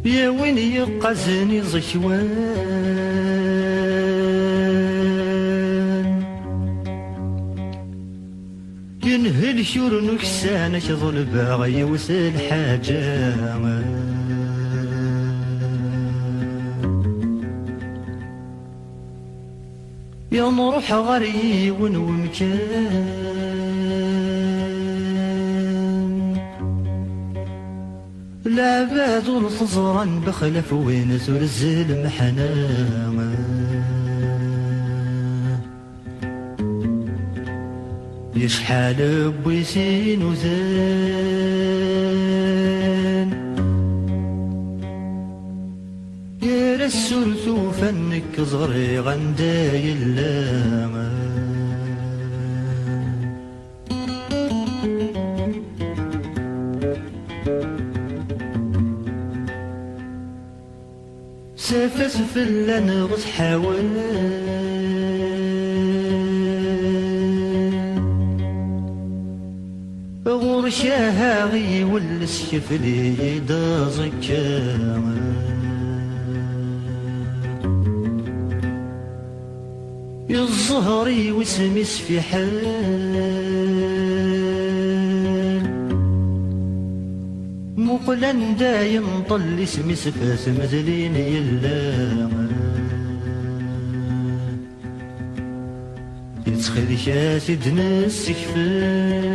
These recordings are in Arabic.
يا وين يقزني زكوان ينهل شور نكسان شظل باغي وسل حاجة يا نروح غري ونمكان العباد والخزران بخلف وين ترزل محنا يشحال بويسين وزان يا رسول فنك زغري غنداي اللام سافس في اللنغز حاول غرشاها غي والسيف لي دازك الزهري واسمي في حال مقلن دايم طل اسمي سفاس مزلين يلا يتخذ شاسد نسكفان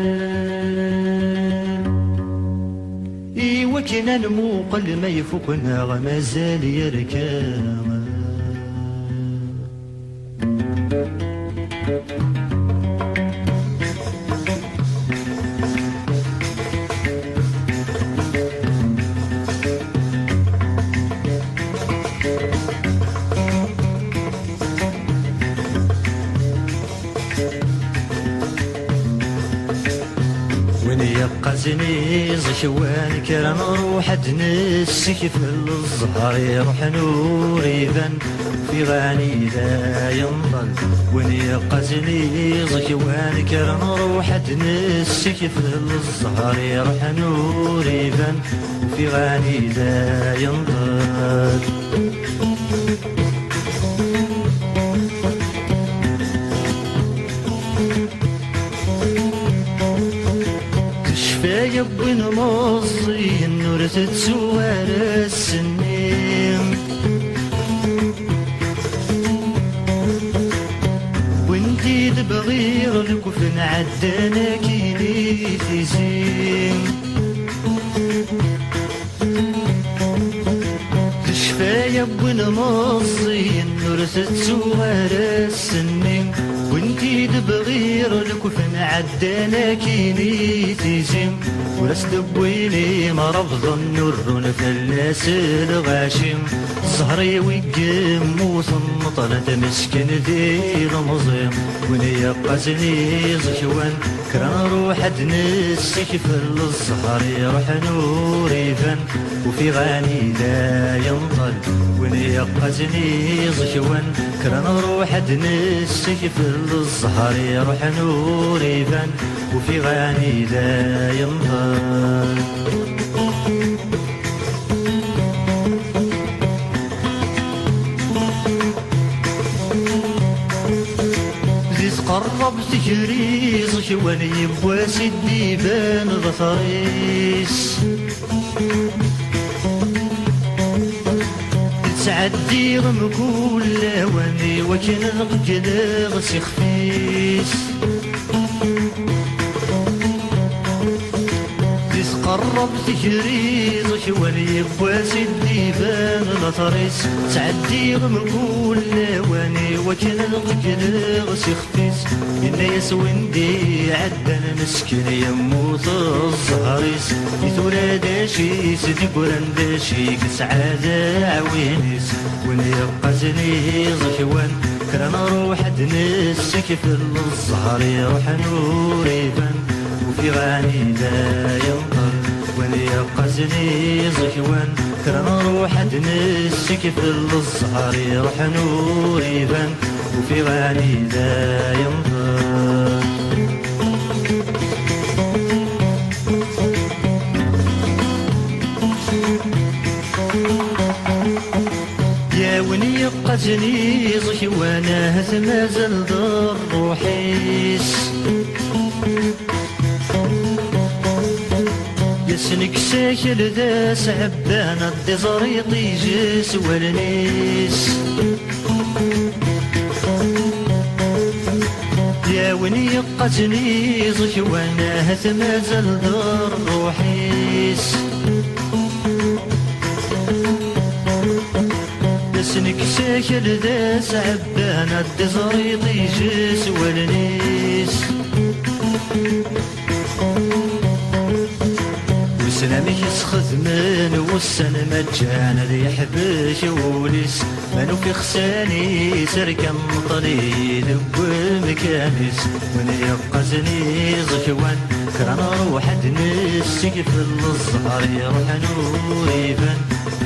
إيوا كنا نموقل ما يفوقنا غمازال يركام يقزني زشوان كرا نروح نسك في الزهر يروح نور يبان في غاني لا ينضل وين يقزني زشوان كرا نروح نسك في الزهر يروح نور يبان في غاني لا ينضل يا ابن مصري النور تتسوار السنين وانتي تبغير الكفن عدانا كيني تزين تشفى يا ابن مصري النور تتسوار السنين وانتي تبغير الكفن عدانا كيني تزين ولاس دبويلي مرض النور نفلاس الغاشم الزهري ويقم وثمطلت مسكن ذي المظيم وني قازني زشوان كرا نروح نسك في الزهر يروح نور يبان وفي غاني لا ينضل وني قازني زشوان كرا نروح نسك في الزهر يروح نور يبان وفي غاني لا ينضل قرب تجري زشوان يبوا سيدي بان ظفريس تعدي غمكول لواني وكن الغجل غسي خفيس قرب تجري زشوان يبوا سيدي بان ظفريس تعدي غمكول لواني وكن الغجل غسي خفيس إنا يسوندي عدنا مسكين يموت الزهريس يثورا داشي سيدي قران داشي كسعادة عوينيس وين يبقى زني زشوان كرا نروح نسك في الزهر يروح نور يبان وفي غاني لا ينطر وين يبقى زني زشوان كرا نروح نسك في الزهر يروح نور يبان وفي غاني لا ينضل يقزني زكي وانا مازال دار روحيس يسنك ساكل ذا سعبان الدزريط يجس والنيس يا وني يقزني زكي وانا مازال دار روحيس يسنك ساكل ذا سعبان الدزريط يجس والنيس سلامي يسخدمن والسن مجان ذي يحبش وليس منو في خساني سركم طليل ومكانيس من يقزني زكوان كران روح نسك في الزهر يروح نور يبان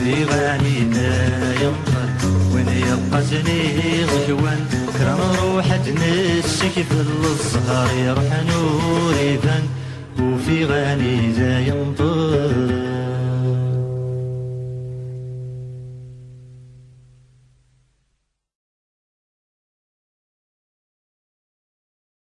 في غانينا ينطل وين يقزني زكوان كران روح نسك في الزهر يروح نور يبان وفي غاني ذا ينطل